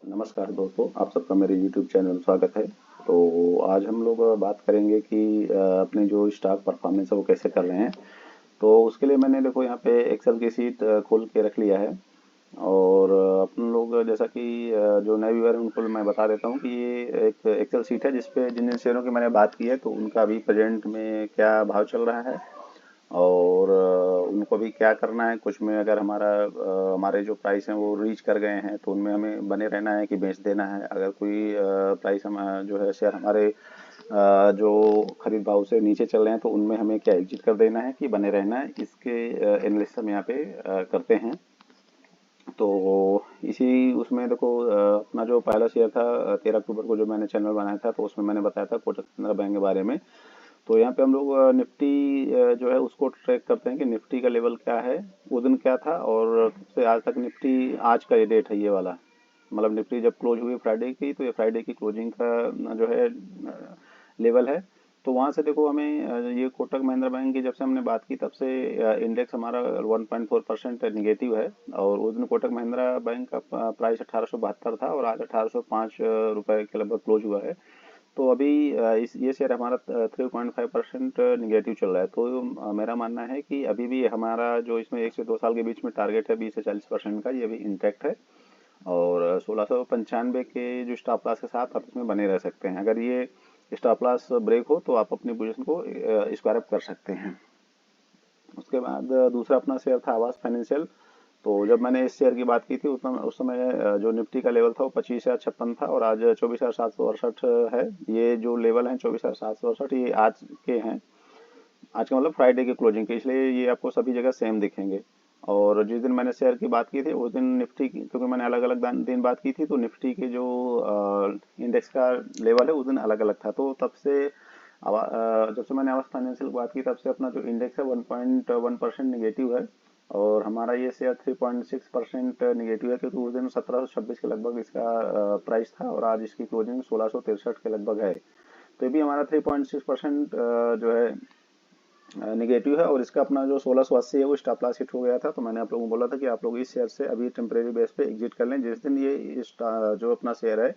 नमस्कार दोस्तों, आप सबका मेरे YouTube चैनल में स्वागत है। तो आज हम लोग बात करेंगे कि अपने जो स्टॉक परफॉर्मेंस है वो कैसे कर रहे हैं। तो उसके लिए मैंने देखो यहाँ पे एक्सेल की सीट खोल के रख लिया है। और अपन लोग जैसा कि जो नए व्यूअर हैं उनको मैं बता देता हूँ कि ये एक एक्सेल सीट है जिसपे जिन जिन शेयरों की मैंने बात की है तो उनका अभी प्रेजेंट में क्या भाव चल रहा है और उनको भी क्या करना है। कुछ में अगर हमारे जो प्राइस हैं वो रीच कर गए हैं तो उनमें हमें बने रहना है कि बेच देना है। अगर कोई प्राइस हम जो है शेयर हमारे जो खरीद भाव से नीचे चल रहे हैं तो उनमें हमें क्या एग्जिट कर देना है कि बने रहना है। इसके एनालिसिस हम यहाँ पे करते हैं। तो इसी उसमें देखो अपना जो पहला शेयर था 13 अक्टूबर को जो मैंने चैनल बनाया था तो उसमें मैंने बताया था कोटक महिंद्रा बैंक के बारे में। तो यहाँ पे हम लोग निफ्टी जो है उसको ट्रैक करते हैं कि निफ्टी का लेवल क्या है, वो दिन क्या था और तब से आज तक निफ्टी आज का ये डेट है ये वाला। मतलब निफ्टी जब क्लोज हुई फ्राइडे की तो ये फ्राइडे की क्लोजिंग का जो है लेवल है। तो वहाँ से देखो हमें ये कोटक महिंद्रा बैंक की जब से हमने बात की तब से इंडेक्स हमारा 1.4% निगेटिव है। और उस दिन कोटक महिंद्रा बैंक का प्राइस 1872 था और आज 1805 रुपए के लगभग क्लोज हुआ है। तो अभी इस ये शेयर हमारा 3.5% निगेटिव चल रहा है। तो मेरा मानना है कि अभी भी हमारा जो इसमें 1 से 2 साल के बीच में टारगेट है 20 से 40% का, ये भी इंटैक्ट है। और 1695 के जो स्टॉप लॉस के साथ आप इसमें बने रह सकते हैं। अगर ये स्टॉप लॉस ब्रेक हो तो आप अपनी पोजीशन को स्क्वायर अप कर सकते हैं। उसके बाद दूसरा अपना शेयर था आवास फाइनेंशियल। तो जब मैंने इस शेयर की बात की थी उस समय जो निफ्टी का लेवल था वो 25,056 था और आज 24,768 है। ये जो लेवल है 24,768 ये आज के हैं। आज का मतलब फ्राइडे के क्लोजिंग के, इसलिए ये आपको सभी जगह सेम दिखेंगे। और जिस दिन मैंने शेयर की बात की थी उस दिन निफ्टी की, क्योंकि मैंने अलग अलग दिन बात की थी तो निफ्टी के जो इंडेक्स का लेवल है उस दिन अलग अलग था। तो तब से जब से मैंने आवास फाइनेंशियल की बात की तब से अपना जो इंडेक्स है 1.1% निगेटिव है। और हमारा ये शेयर 3.6% निगेटिव है, क्योंकि उस दिन 1726 के लगभग इसका प्राइस था और आज इसकी क्लोजिंग 1663 के लगभग है। तो ये भी हमारा 3.6% जो है निगेटिव है। और इसका अपना जो 1680 है वो स्टॉप लॉस हिट हो गया था। तो मैंने आप लोगों को बोला था कि आप लोग इस शेयर से अभी टेम्परेरी बेस पे एग्जिट कर लें। जिस दिन ये जो अपना शेयर है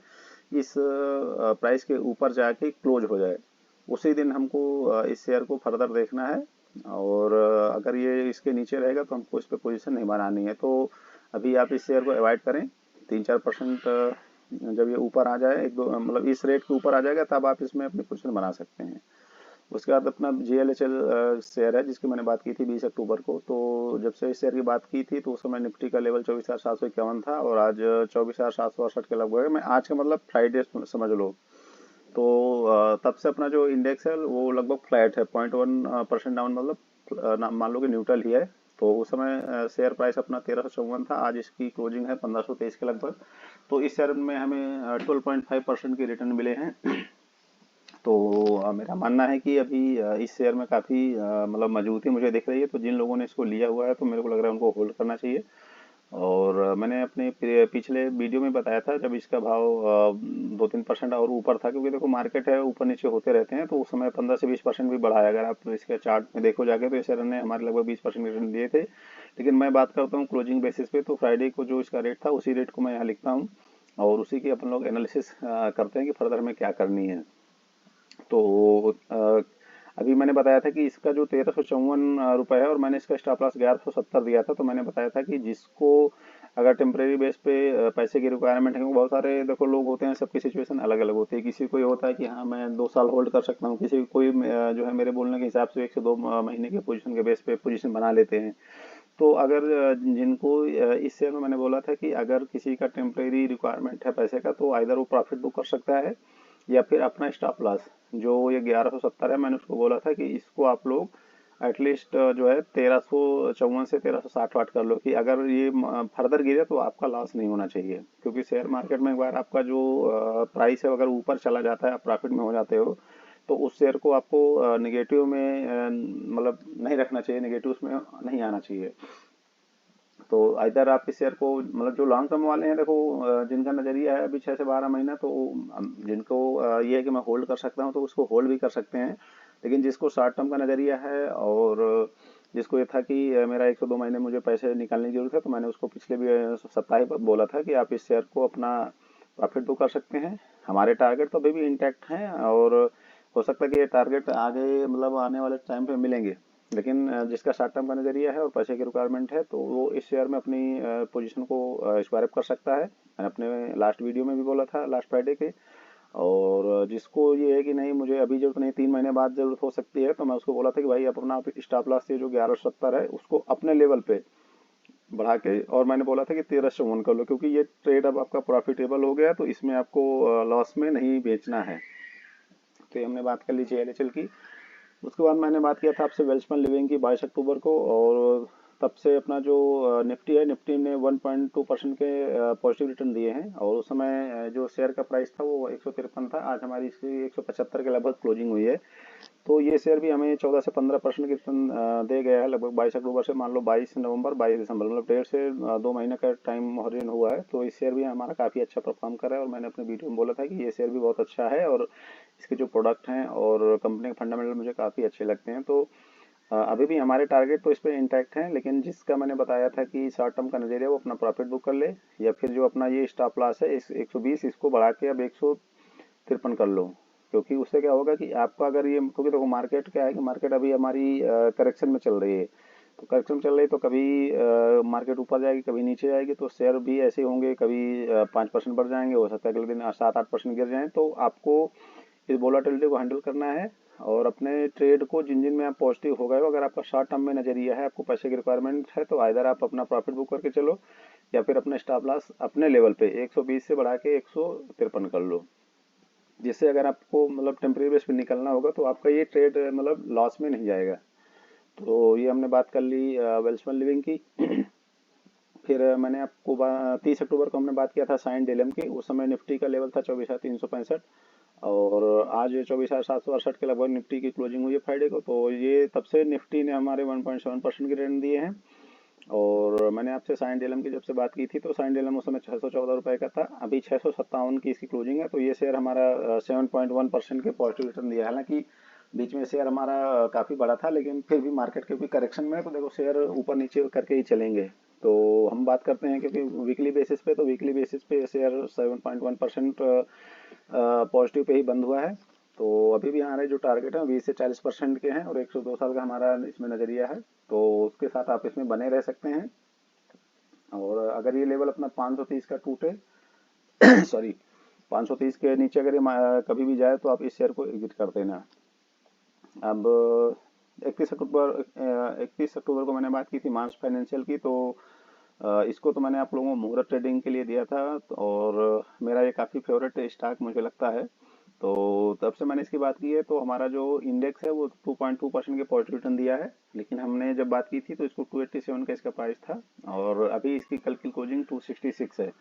इस प्राइस के ऊपर जाके क्लोज हो जाए उसी दिन हमको इस शेयर को फर्दर देखना है। और अगर ये इसके नीचे रहेगा तो हमको इस पे पोजीशन नहीं बनानी है। तो अभी आप इस शेयर को अवॉइड करें। 3-4% जब ये ऊपर आ जाए एक दो मतलब इस रेट के ऊपर आ जाएगा तब आप इसमें अपनी पोजीशन बना सकते हैं। उसके बाद अपना GLHL शेयर है जिसकी मैंने बात की थी 20 अक्टूबर को। तो जब से इस शेयर की बात की थी तो उस समय निफ्टी का लेवल 24,751 था और आज 24,768 के लगभग है। मैं आज का मतलब फ्राइडे समझ लो। तो तब से अपना जो इंडेक्स है वो लगभग फ्लैट है, 0.1% डाउन, मतलब मान लो कि न्यूट्रल ही है। तो उस समय शेयर प्राइस अपना 1354 था, आज इसकी क्लोजिंग है 1523 के लगभग। तो इस शेयर में हमें 12.5% के रिटर्न मिले हैं। तो मेरा मानना है कि अभी इस शेयर में काफ़ी मतलब मजबूती मुझे दिख रही है। तो जिन लोगों ने इसको लिया हुआ है तो मेरे को लग रहा है उनको होल्ड करना चाहिए। और मैंने अपने पिछले वीडियो में बताया था जब इसका भाव 2-3% और ऊपर था, क्योंकि देखो मार्केट है ऊपर नीचे होते रहते हैं, तो उस समय 15 से 20% भी बढ़ा है। अगर आप इसके चार्ट में देखो जाके तो इस शेयर ने हमारे लगभग 20% रिटर्न दिए थे। लेकिन मैं बात करता हूँ क्लोजिंग बेसिस पे, तो फ्राइडे को जो इसका रेट था उसी रेट को मैं यहाँ लिखता हूँ और उसी की अपन लोग एनालिसिस करते हैं कि फर्दर हमें क्या करनी है। तो अभी मैंने बताया था कि इसका जो 1354 रुपये है और मैंने इसका स्टॉप लॉस 1170 दिया था। तो मैंने बताया था कि जिसको अगर टेम्परेरी बेस पे पैसे की रिक्वायरमेंट है, क्योंकि बहुत सारे देखो लोग होते हैं, सबकी सिचुएशन अलग अलग होती है। किसी को ये होता है कि हाँ मैं 2 साल होल्ड कर सकता हूँ, किसी कोई जो है मेरे बोलने के हिसाब से 1 से 2 महीने के पोजीशन के बेस पे पोजीशन बना लेते हैं। तो अगर जिनको इस शेयर में मैंने बोला था कि अगर किसी का टेम्परेरी रिक्वायरमेंट है पैसे का तो आइदर वो प्रॉफिट बुक कर सकता है या फिर अपना स्टॉप लॉस जो ये 1170 है, मैंने उसको बोला था कि इसको आप लोग एटलीस्ट जो है 1354 से 1360 वाट कर लो कि अगर ये फर्दर गिरे तो आपका लॉस नहीं होना चाहिए। क्योंकि शेयर मार्केट में एक बार आपका जो प्राइस है अगर ऊपर चला जाता है, आप प्रॉफिट में हो जाते हो, तो उस शेयर को आपको निगेटिव में मतलब नहीं रखना चाहिए, निगेटिव में नहीं आना चाहिए। तो इधर आप इस शेयर को मतलब जो लॉन्ग टर्म वाले हैं देखो जिनका नजरिया है अभी 6 से 12 महीना, तो जिनको ये है कि मैं होल्ड कर सकता हूँ तो उसको होल्ड भी कर सकते हैं। लेकिन जिसको शॉर्ट टर्म का नजरिया है और जिसको ये था कि मेरा 1 से 2 महीने मुझे पैसे निकालने की जरूरत है, तो मैंने उसको पिछले भी सप्ताह ही बोला था कि आप इस शेयर को अपना प्रॉफिट बुक कर सकते हैं। हमारे टारगेट तो अभी भी इंटैक्ट हैं और हो सकता है कि ये टारगेट आगे मतलब आने वाले टाइम पे मिलेंगे, लेकिन जिसका शॉर्ट टर्म का नजरिया है और पैसे की रिक्वायरमेंट है तो वो इस शेयर में अपनी पोजीशन को स्क्वायर कर सकता है। मैंने अपने लास्ट वीडियो में भी बोला था, लास्ट फ्राइडे के। और जिसको ये है कि नहीं मुझे अभी जरूरत नहीं, 3 महीने बाद जरूरत हो सकती है, तो मैं उसको बोला था कि भाई अपना स्टॉप लॉस से जो 1170 है उसको अपने लेवल पे बढ़ा के, और मैंने बोला था कि 1351 कर लो, क्योंकि ये ट्रेड अब आपका प्रॉफिटेबल हो गया तो इसमें आपको लॉस में नहीं बेचना है। तो ये हमने बात कर ली JLHL की। उसके बाद मैंने बात किया था आपसे वेल्सपन लिविंग की 22 अक्टूबर को, और तब से अपना जो निफ्टी है, निफ्टी ने 1.2% के पॉजिटिव रिटर्न दिए हैं, और उस समय जो शेयर का प्राइस था वो 153 था। आज हमारी इसकी 175 के लगभग क्लोजिंग हुई है। तो ये शेयर भी हमें 14 से 15% की रिटर्न दे गया है लगभग 22 अक्टूबर से, मान लो 22 नवंबर 22 दिसंबर, मतलब 1.5 से 2 महीने का टाइम हॉरिजन हुआ है। तो इस शेयर भी हमारा काफ़ी अच्छा परफॉर्म कर रहा है, और मैंने अपने वीडियो में बोला था कि ये शेयर भी बहुत अच्छा है और इसके जो प्रोडक्ट हैं और कंपनी के फंडामेंटल मुझे काफ़ी अच्छे लगते हैं। तो अभी भी हमारे टारगेट तो इस पे इंटैक्ट हैं, लेकिन जिसका मैंने बताया था कि शॉर्ट टर्म का नजरिया वो अपना प्रॉफिट बुक कर ले, या फिर जो अपना ये स्टॉप लॉस है इस 120 इसको बढ़ा के अब 153 कर लो। क्योंकि उससे क्या होगा कि आपका अगर ये, क्योंकि देखो मार्केट क्या है कि मार्केट अभी हमारी करेक्शन में चल रही है। तो करेक्शन चल रही है तो कभी मार्केट ऊपर जाएगी कभी नीचे जाएगी, तो शेयर भी ऐसे होंगे, कभी 5% बढ़ जाएंगे, हो सकता है अगले दिन 7-8% गिर जाएं। तो आपको इस वोलाटिलिटी को हैंडल करना है, और अपने ट्रेड को जिन जिन में आप पॉजिटिव हो गए हो, अगर आपका शॉर्ट टर्म में नजरिया है, आपको पैसे की रिक्वायरमेंट है, तो आइदर आप अपना प्रॉफिट बुक करके चलो, या फिर अपना स्टॉप लॉस अपने लेवल पे 120 से बढ़ा के 153 कर लो। जिससे अगर आपको मतलब टेम्परेरी बेस पे निकलना होगा तो आपका ये ट्रेड मतलब लॉस में नहीं जाएगा। तो ये हमने बात कर ली वेल्सपन लिविंग की। फिर मैंने आपको 30 अक्टूबर को हमने बात किया था साइन डेलम की। उस समय निफ्टी का लेवल था 24,365, और आज 24,768 के लगभग निफ्टी की क्लोजिंग हुई है फ्राइडे को। तो ये तब से निफ्टी ने हमारे 1.7% के रिटर्न दिए हैं। और मैंने आपसे साइन डेलम की जब से बात की थी तो साइन डेलम उस समय 614 रुपये का था, अभी 657 की इसकी क्लोजिंग है। तो ये शेयर हमारा 7.1% के पॉजिटिव रिटर्न दिया है। हालांकि बीच में शेयर हमारा काफ़ी बड़ा था, लेकिन फिर भी मार्केट के भी करेक्शन में है, तो देखो शेयर ऊपर नीचे करके ही चलेंगे। तो हम बात करते हैं क्योंकि वीकली बेसिस पे, तो वीकली बेसिस पे शेयर 7.1% पॉजिटिव पे ही बंद हुआ है। तो अभी भी हमारे जो टारगेट है 20 से 40% के हैं, और 102 साल का हमारा इसमें नजरिया है, तो उसके साथ आप इसमें बने रह सकते हैं। और अगर ये लेवल अपना 530 का टूटे सॉरी 530 के नीचे अगर ये कभी भी जाए तो आप इस शेयर को एग्जिट कर देना। अब 31 अक्टूबर को मैंने बात की थी मार्च फाइनेंशियल की। तो इसको तो मैंने आप लोगों को मुहूर्त ट्रेडिंग के लिए दिया था, और मेरा ये काफ़ी फेवरेट स्टॉक मुझे लगता है। तो तब से मैंने इसकी बात की है। तो हमारा जो इंडेक्स है वो 2.2% के पॉजिटिव रिटर्न दिया है, लेकिन हमने जब बात की थी तो इसको 287 का इसका प्राइस था, और अभी इसकी कल की क्लोजिंग 266 है।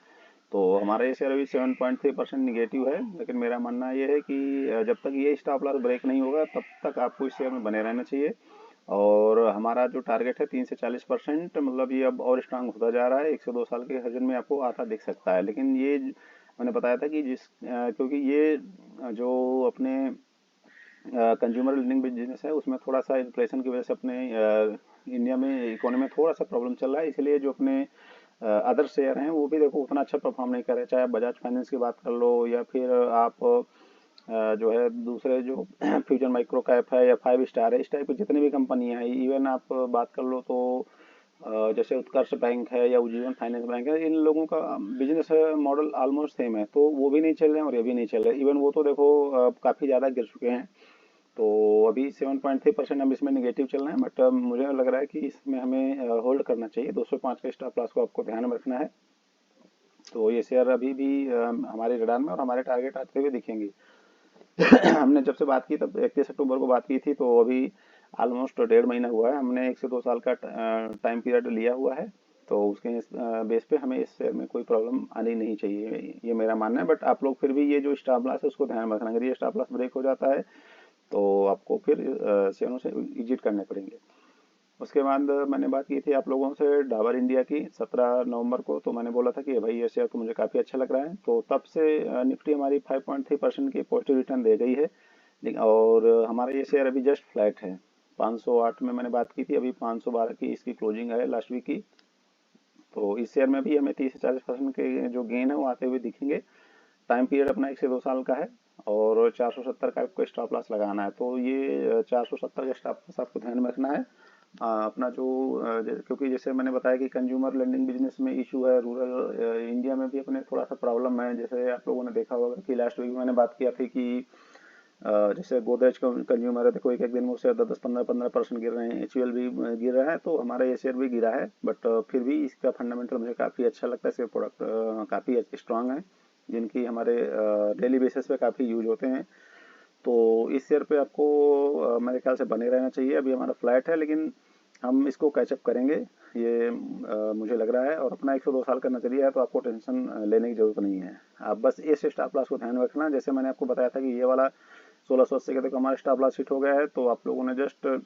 तो हमारा ये शेयर अभी 7.3% निगेटिव है, लेकिन मेरा मानना ये है कि जब तक ये स्टॉप लॉस ब्रेक नहीं होगा तब तक आपको इस शेयर में बने रहना चाहिए। और हमारा जो टारगेट है 3 से 40%, मतलब ये अब और स्ट्रांग होता जा रहा है, 102 साल के हजन में आपको आता दिख सकता है। लेकिन ये मैंने बताया था कि क्योंकि ये जो अपने कंज्यूमर लेंडिंग बिजनेस है उसमें थोड़ा सा इन्फ्लेशन की वजह से अपने इंडिया में इकोनॉमी में थोड़ा सा प्रॉब्लम चल रहा है, इसलिए जो अपने अदर शेयर हैं वो भी देखो उतना अच्छा परफॉर्म नहीं कर रहे। चाहे आप बजाज फाइनेंस की बात कर लो, या फिर आप जो है दूसरे जो फ्यूजन माइक्रो कैप है या 5 स्टार है, इस टाइप की जितनी भी कंपनियां हैं, इवन आप बात कर लो तो जैसे उत्कर्ष बैंक है या उज्जीवन फाइनेंस बैंक है, इन लोगों का बिजनेस मॉडल ऑलमोस्ट सेम है, तो वो भी नहीं चल रहे हैं और ये भी नहीं चल रहे। इवन वो तो देखो काफ़ी ज़्यादा गिर चुके हैं। तो अभी 7.3% हम इसमें निगेटिव चल रहे हैं, बट मुझे लग रहा है कि इसमें हमें होल्ड करना चाहिए। 205 का स्टॉप लॉस को आपको ध्यान में रखना है। तो ये शेयर अभी भी हमारे रडार में और हमारे टारगेट आते हुए दिखेंगे। हमने जब से बात की तब 31 अक्टूबर को बात की थी, तो अभी ऑलमोस्ट 1.5 महीना हुआ है। हमने 1 से 2 साल का टाइम पीरियड लिया हुआ है। तो उसके बेस पे हमें इस शेयर में कोई प्रॉब्लम आनी नहीं चाहिए, ये मेरा मानना है। बट आप लोग फिर भी ये जो स्टॉप लॉस है उसको ध्यान में रखना, अगर ये स्टॉप लॉस ब्रेक हो जाता है तो आपको फिर शेयरों से एग्जिट करने पड़ेंगे। उसके बाद मैंने बात की थी आप लोगों से डाबर इंडिया की 17 नवंबर को। तो मैंने बोला था कि भाई ये शेयर तो मुझे काफ़ी अच्छा लग रहा है। तो तब से निफ्टी हमारी 5.3% की पॉजिटिव रिटर्न दे गई है, और हमारा ये शेयर अभी जस्ट फ्लैट है। 508 में मैंने बात की थी, अभी 512 की इसकी क्लोजिंग है लास्ट वीक की। तो इस शेयर में भी हमें 30 से 40% के जो गेन है वो आते हुए दिखेंगे। टाइम पीरियड अपना 1 से 2 साल का है और 470 का आपको स्टॉप लॉस लगाना है। तो ये 470 का स्टॉप लॉस आपको ध्यान में रखना है। अपना जो क्योंकि जैसे मैंने बताया कि कंज्यूमर लेंडिंग बिजनेस में इशू है, रूरल इंडिया में भी अपने थोड़ा सा प्रॉब्लम है। जैसे आप लोगों ने देखा होगा कि लास्ट वीक मैंने बात किया थी कि जैसे गोदरेज कंज्यूमर है, देखो एक एक दिन में उससे 10-15% गिर रहे हैं, एचयूएल भी गिर रहा है, तो हमारा ये शेयर भी गिरा है। बट फिर भी इसका फंडामेंटल मुझे काफ़ी अच्छा लगता है। इसके प्रोडक्ट काफ़ी स्ट्रांग है, जिनकी हमारे डेली बेसिस पे काफ़ी यूज होते हैं। तो इस शेयर पे आपको मेरे ख्याल से बने रहना चाहिए। अभी हमारा फ्लैट है, लेकिन हम इसको कैचअप करेंगे, ये मुझे लग रहा है। और अपना 102 साल का नजरिया है, तो आपको टेंशन लेने की जरूरत नहीं है। आप बस इस स्टॉप लॉस को ध्यान में रखना। जैसे मैंने आपको बताया था कि ये वाला 1680 का देखो हमारा स्टॉप लॉस हिट हो गया है, तो आप लोगों ने जस्ट तो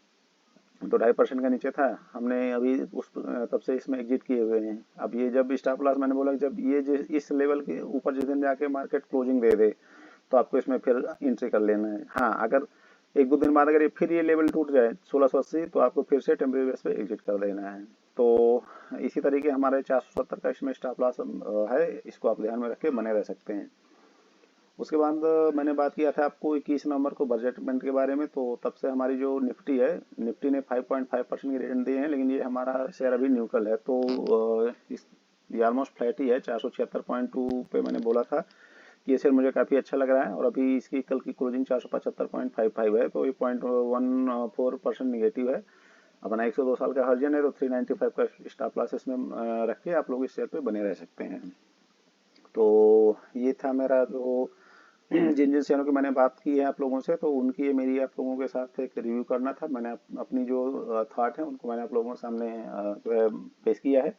2.5% का नीचे था, हमने अभी उस तब से इसमें एग्जिट किए हुए हैं। अब ये जब स्टॉप लॉस मैंने बोला कि जब ये इस लेवल के ऊपर जिस दिन जाके मार्केट क्लोजिंग दे दे, तो आपको इसमें फिर एंट्री कर लेना है। हाँ, अगर 1-2 दिन बाद अगर ये फिर ये लेवल टूट जाए 1680, तो आपको फिर से टेम्परेरी बेस पे एग्जिट कर देना है। तो इसी तरीके हमारे 470 का इसमें स्टॉप लॉस है, इसको आप ध्यान में रख के बने रह सकते हैं। उसके बाद मैंने बात किया था आपको 21 नवंबर को बजटमेंट के बारे में। तो तब से हमारी जो निफ्टी है, निफ्टी ने 5.5% की रिटर्न दिए हैं, लेकिन ये हमारा शेयर अभी न्यूट्रल है। तो ये ऑलमोस्ट फ्लैट ही है। 476.2 पे मैंने बोला था कि ये शेयर मुझे काफ़ी अच्छा लग रहा है, और अभी इसकी कल की क्लोजिंग 475.55 है, तो ये 0.14% निगेटिव है। अपना 102 साल का हर्जन है, तो 395 का स्टॉप लॉस इसमें रख के आप लोग इस शेयर पे बने रह सकते हैं। तो ये था मेरा जो जिन जिन शेयरों की मैंने बात की है आप लोगों से, तो उनकी मेरी आप लोगों के साथ एक रिव्यू करना था। मैंने अपनी जो थॉट है उनको मैंने आप लोगों के सामने जो है पेश किया है।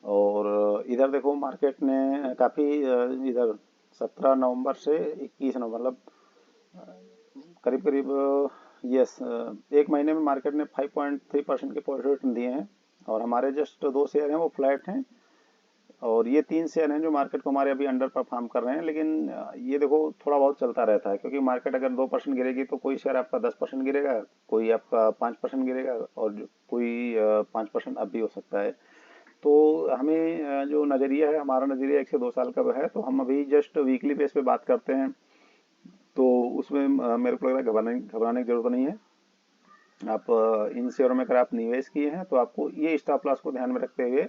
और इधर देखो मार्केट ने काफ़ी इधर 17 नवंबर से 21 नवंबर, मतलब करीब करीब यस 1 महीने में मार्केट ने 5.3% के पॉजिटिव रिटर्न दिए हैं। और हमारे जस्ट 2 शेयर हैं वो फ्लैट हैं, और ये 3 शेयर हैं जो मार्केट को हमारे अभी अंडर परफॉर्म कर रहे हैं। लेकिन ये देखो थोड़ा बहुत चलता रहता है, क्योंकि मार्केट अगर 2% गिरेगी तो कोई शेयर आपका 10% गिरेगा, कोई आपका 5% गिरेगा, और कोई 5% अब भी हो सकता है। तो हमें जो नज़रिया है, हमारा नज़रिया 1 से 2 साल का है, तो हम अभी जस्ट वीकली बेस पे बात करते हैं। तो उसमें मेरे को लग रहा है घबराने घबराने की जरूरत नहीं है। आप इन शेयरों में अगर आप निवेश किए हैं, तो आपको ये स्टॉप लॉस को ध्यान में रखते हुए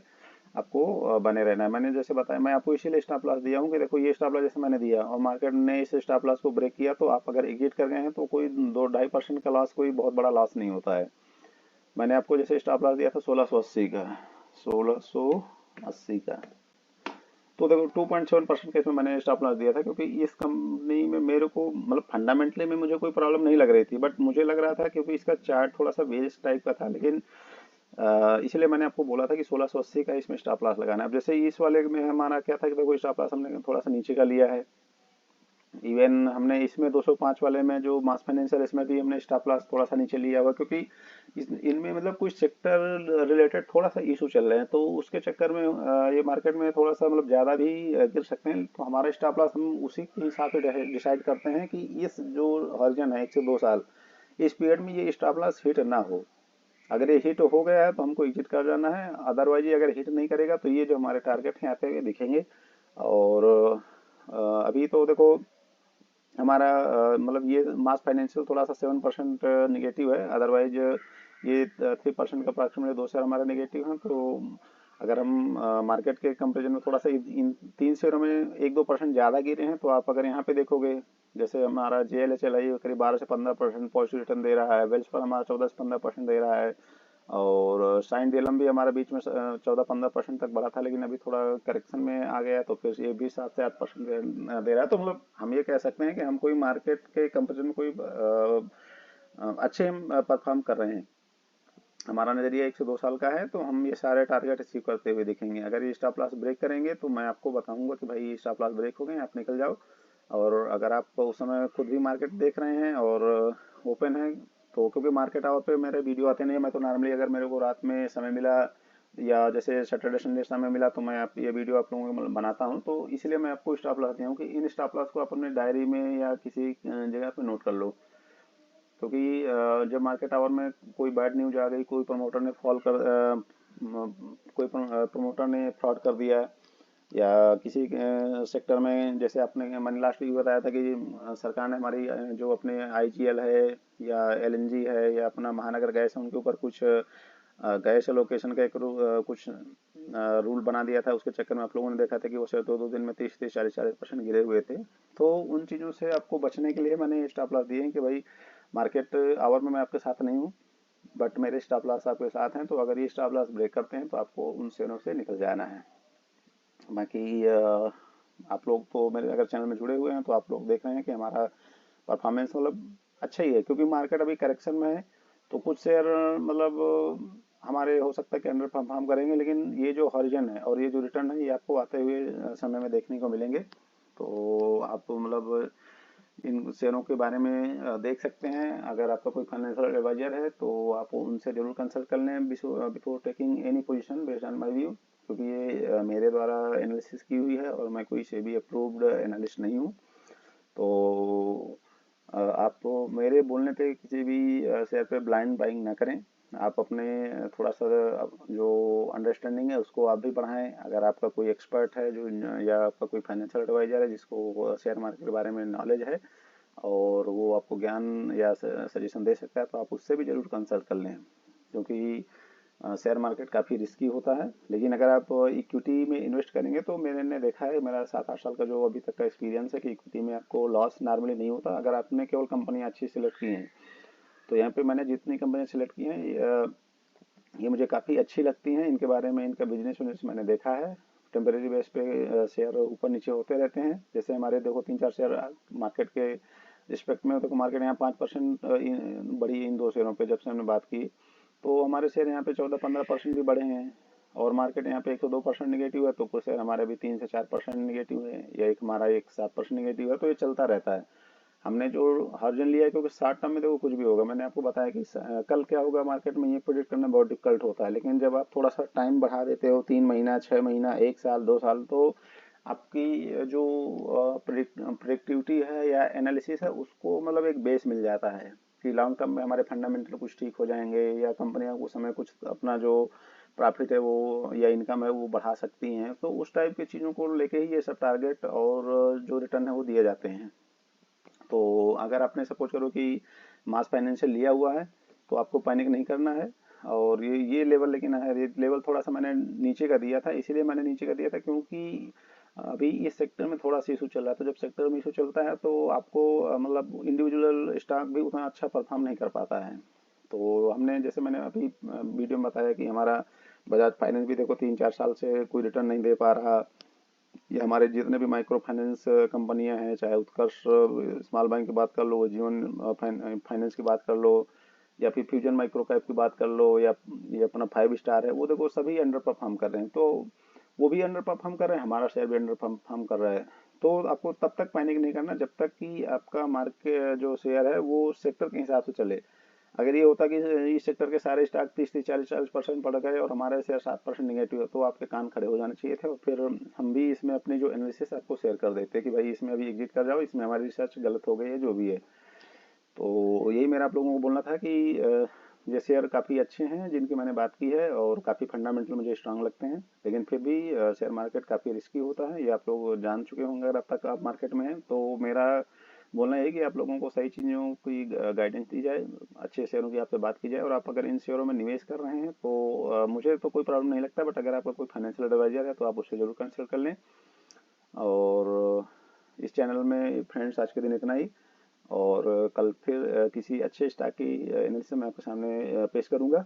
आपको बने रहना है। मैंने जैसे बताया, मैं आपको इसीलिए स्टॉप लॉस दिया हूँ कि देखो ये स्टॉप लॉस जैसे मैंने दिया और मार्केट ने इस स्टॉप लॉस को ब्रेक किया, तो आप अगर एग्जिट कर गए हैं तो कोई 2-2.5% का लॉस कोई बहुत बड़ा लॉस नहीं होता है। मैंने आपको जैसे स्टॉप लॉस दिया था 1680 का, 1680 का, तो देखो 2.7% का इसमें मैंने स्टॉप लॉस दिया था, क्योंकि इस कंपनी में मेरे को मतलब फंडामेंटली में मुझे कोई प्रॉब्लम नहीं लग रही थी, बट मुझे लग रहा था क्योंकि इसका चार्ट थोड़ा सा बेस टाइप का था। लेकिन इसलिए मैंने आपको बोला था कि 1680 का इसमें स्टॉप लॉस लगाना है। अब जैसे इस वाले में हमारा क्या था कि देखो स्टॉप लॉस हमने थोड़ा सा नीचे का लिया है। इवन हमने इसमें 205 वाले में जो मास फाइनेंशियल, इसमें भी हमने स्टॉप लॉस थोड़ा सा नीचे लिया हुआ, क्योंकि इनमें मतलब कुछ सेक्टर रिलेटेड थोड़ा सा इशू चल रहे हैं, तो उसके चक्कर में ये मार्केट में थोड़ा सा मतलब ज़्यादा भी गिर सकते हैं। तो हमारा स्टॉप लॉस हम उसी के हिसाब से डिसाइड करते हैं कि इस जो हॉरिजन है 1 से 2 साल, इस पीरियड में ये स्टॉप लॉस हिट ना हो। अगर ये हिट हो गया है तो हमको एग्जिट कर जाना है, अदरवाइज ये अगर हिट नहीं करेगा तो ये जो हमारे टारगेट हैं आते हुए दिखेंगे। और अभी तो देखो हमारा मतलब ये मास फाइनेंशियल थोड़ा सा 7% निगेटिव है, अदरवाइज ये 3% का अप्रॉक्सीमेटली 2 शेयर हमारे निगेटिव हैं। तो अगर हम मार्केट के कंपेरिजन में थोड़ा सा इन 3 शेयरों में 1-2% ज़्यादा गिरे हैं, तो आप अगर यहाँ पे देखोगे, जैसे हमारा JLHL है, ये करीब 12 से 15% पॉजिटिव रिटर्न दे रहा है। वेल्स पर हमारा 14 से 15% दे रहा है। और साइन डेलम भी हमारा बीच में 14-15% तक बढ़ा था, लेकिन अभी थोड़ा करेक्शन में आ गया है, तो फिर ये भी 7 से 8% दे रहा है। तो मतलब हम ये कह सकते हैं कि हम कोई मार्केट के कंपेरिजन में कोई अच्छे हम परफॉर्म कर रहे हैं। हमारा नजरिया 1 से 2 साल का है, तो हम ये सारे टारगेट अचीव करते हुए दिखेंगे। अगर ये स्टॉप लॉस ब्रेक करेंगे तो मैं आपको बताऊंगा कि भाई ये स्टॉप लॉस ब्रेक हो गए, आप निकल जाओ। और अगर आप उस समय खुद भी मार्केट देख रहे हैं और ओपन है, तो क्योंकि मार्केट आवर पे मेरे वीडियो आते नहीं है, मैं तो नॉर्मली अगर मेरे को रात में समय मिला या जैसे सैटरडे संडे समय मिला, तो मैं आप ये वीडियो आप लोगों को बनाता हूँ। तो इसलिए मैं आपको स्टॉप लॉस दिया हूँ कि इन स्टॉप लॉस को आप अपने डायरी में या किसी जगह पे नोट कर लो। क्योंकि जब मार्केट आवर में कोई बैड न्यूज आ गई, कोई प्रमोटर ने फॉल कर कोई प्रमोटर ने फ्रॉड कर दिया, या किसी सेक्टर में, जैसे आपने मैंने लास्ट वीक बताया था कि सरकार ने हमारी जो अपने आईजीएल है या एलएनजी है या अपना महानगर गैस है, उनके ऊपर कुछ गैस एलोकेशन का एक कुछ रूल बना दिया था। उसके चक्कर में आप लोगों ने देखा था कि वो शायद 2 दिन में 30-40% गिरे हुए थे। तो उन चीज़ों से आपको बचने के लिए मैंने स्टॉप लॉस दिए हैं कि भाई मार्केट आवर में मैं आपके साथ नहीं हूँ, बट मेरे स्टॉप लॉस आपके साथ हैं। तो अगर ये स्टॉप लॉस ब्रेक करते हैं तो आपको उन शेयरों से निकल जाना है। बाकी आप लोग तो मेरे अगर चैनल में जुड़े हुए हैं तो आप लोग देख रहे हैं कि हमारा परफॉर्मेंस मतलब अच्छा ही है, क्योंकि मार्केट अभी करेक्शन में है। तो कुछ शेयर मतलब हमारे हो सकता है कि अंडर परफॉर्म करेंगे, लेकिन ये जो हॉरिजन है और ये जो रिटर्न है ये आपको आते हुए समय में देखने को मिलेंगे। तो आप मतलब इन शेयरों के बारे में देख सकते हैं। अगर आपका कोई फाइनेंशियल एडवाइजर है तो आप उनसे जरूर कंसल्ट कर लें before taking any position based on my view, क्योंकि ये मेरे द्वारा एनालिसिस की हुई है और मैं कोई से भी अप्रूव्ड एनालिस्ट नहीं हूँ। तो आप तो मेरे बोलने पे किसी भी शेयर पे ब्लाइंड बाइंग ना करें। आप अपने थोड़ा सा जो अंडरस्टैंडिंग है उसको आप भी बढ़ाएं। अगर आपका कोई एक्सपर्ट है जो, या आपका कोई फाइनेंशियल एडवाइजर है जिसको शेयर मार्केट के बारे में नॉलेज है और वो आपको ज्ञान या सजेशन दे सकता है, तो आप उससे भी जरूर कंसल्ट कर लें। क्योंकि शेयर मार्केट काफ़ी रिस्की होता है, लेकिन अगर आप इक्विटी में इन्वेस्ट करेंगे तो मैंने देखा है, मेरा 7-8 साल का जो अभी तक का एक्सपीरियंस है, कि इक्विटी में आपको लॉस नॉर्मली नहीं होता अगर आपने केवल कंपनी अच्छी सिलेक्ट की हैं। तो यहाँ पे मैंने जितनी कंपनियां सिलेक्ट की हैं ये मुझे काफ़ी अच्छी लगती हैं। इनके बारे में, इनका बिजनेस विजनेस मैंने देखा है। टेम्परेरी बेस पे शेयर ऊपर नीचे होते रहते हैं। जैसे हमारे देखो 3-4 शेयर मार्केट के रिस्पेक्ट में, तो मार्केट यहाँ 5% बढ़ी इन 2 शेयरों पे जब से हमने बात की। तो हमारे शेयर यहाँ पे 14-15% भी बढ़े हैं। और मार्केट यहाँ पे 102% निगेटिव है, तो कुछ शेयर हमारे भी 3 से 4% निगेटिव है, या एक हमारा एक 7% निगेटिव है। तो ये चलता रहता है। हमने जो हार्जन लिया है, क्योंकि शॉर्ट टर्म में देखो कुछ भी होगा, मैंने आपको बताया कि कल क्या होगा मार्केट में ये प्रिडिक्ट करना बहुत डिफिकल्ट होता है। लेकिन जब आप थोड़ा सा टाइम बढ़ा देते हो, 3 महीना, 6 महीना, 1 साल, 2 साल, तो आपकी जो प्रिडिक्टिविटी है या एनालिसिस है उसको मतलब एक बेस मिल जाता है कि लॉन्ग टर्म में हमारे फंडामेंटल कुछ ठीक हो जाएंगे, या कंपनियां उस समय कुछ अपना जो प्रॉफिट है वो या इनकम है वो बढ़ा सकती हैं। तो उस टाइप की चीज़ों को लेके ही ये सब टारगेट और जो रिटर्न है वो दिए जाते हैं। तो अगर आपने सपोज करो कि मास फाइनेंशियल लिया हुआ है तो आपको पैनिक नहीं करना है। और ये लेवल, लेकिन है ये लेवल थोड़ा सा मैंने नीचे का दिया था। इसीलिए मैंने नीचे का दिया था क्योंकि अभी इस सेक्टर में थोड़ा सा इशू चल रहा था। जब सेक्टर में इशू चलता है तो आपको मतलब इंडिविजुअल स्टॉक भी उतना अच्छा परफॉर्म नहीं कर पाता है। तो हमने, जैसे मैंने अभी वीडियो में बताया कि हमारा बजाज फाइनेंस भी देखो 3-4 साल से कोई रिटर्न नहीं दे पा रहा। ये हमारे जितने भी माइक्रो फाइनेंस कंपनियां हैं, चाहे उत्कर्ष स्मॉल बैंक की बात कर लो, जीवन फाइनेंस की बात कर लो, या फिर फ्यूजन माइक्रो कैप की बात कर लो, या ये अपना 5 स्टार है, वो देखो सभी अंडर परफॉर्म कर रहे हैं। तो वो भी अंडर परफॉर्म कर रहे हैं, हमारा शेयर भी अंडर परफॉर्म कर रहा है। तो आपको तब तक पैनिक नहीं करना जब तक कि आपका मार्केट जो शेयर है वो सेक्टर के हिसाब से चले। अगर ये होता कि इस सेक्टर के सारे स्टॉक 30-40% बढ़ गए और हमारे शेयर 7% निगेटिव है, तो आपके कान खड़े हो जाने चाहिए थे और फिर हम भी इसमें अपनी जो एनालिसिस आपको शेयर कर देते कि भाई इसमें अभी एग्जिट कर जाओ, इसमें हमारी रिसर्च गलत हो गई है, जो भी है। तो यही मेरा आप लोगों को बोलना था कि ये शेयर काफ़ी अच्छे हैं जिनकी मैंने बात की है, और काफ़ी फंडामेंटल मुझे स्ट्रांग लगते हैं। लेकिन फिर भी शेयर मार्केट काफ़ी रिस्की होता है, ये आप लोग जान चुके होंगे अगर अब तक आप मार्केट में हैं। तो मेरा बोलना है कि आप लोगों को सही चीज़ों की गाइडेंस दी जाए, अच्छे शेयरों की आपसे बात की जाए, और आप अगर इन शेयरों में निवेश कर रहे हैं तो मुझे तो कोई प्रॉब्लम नहीं लगता, बट अगर आपका कोई फाइनेंशियल एडवाइजर है तो आप उससे जरूर कंसल्ट कर लें। और इस चैनल में फ्रेंड्स आज के दिन इतना ही। और कल फिर किसी अच्छे स्टॉक की एनालिसिस मैं आपके सामने पेश करूंगा।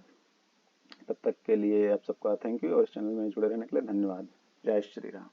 तब तक के लिए आप सबका थैंक यू, और इस चैनल में जुड़े रहने के लिए धन्यवाद। जय श्री राम।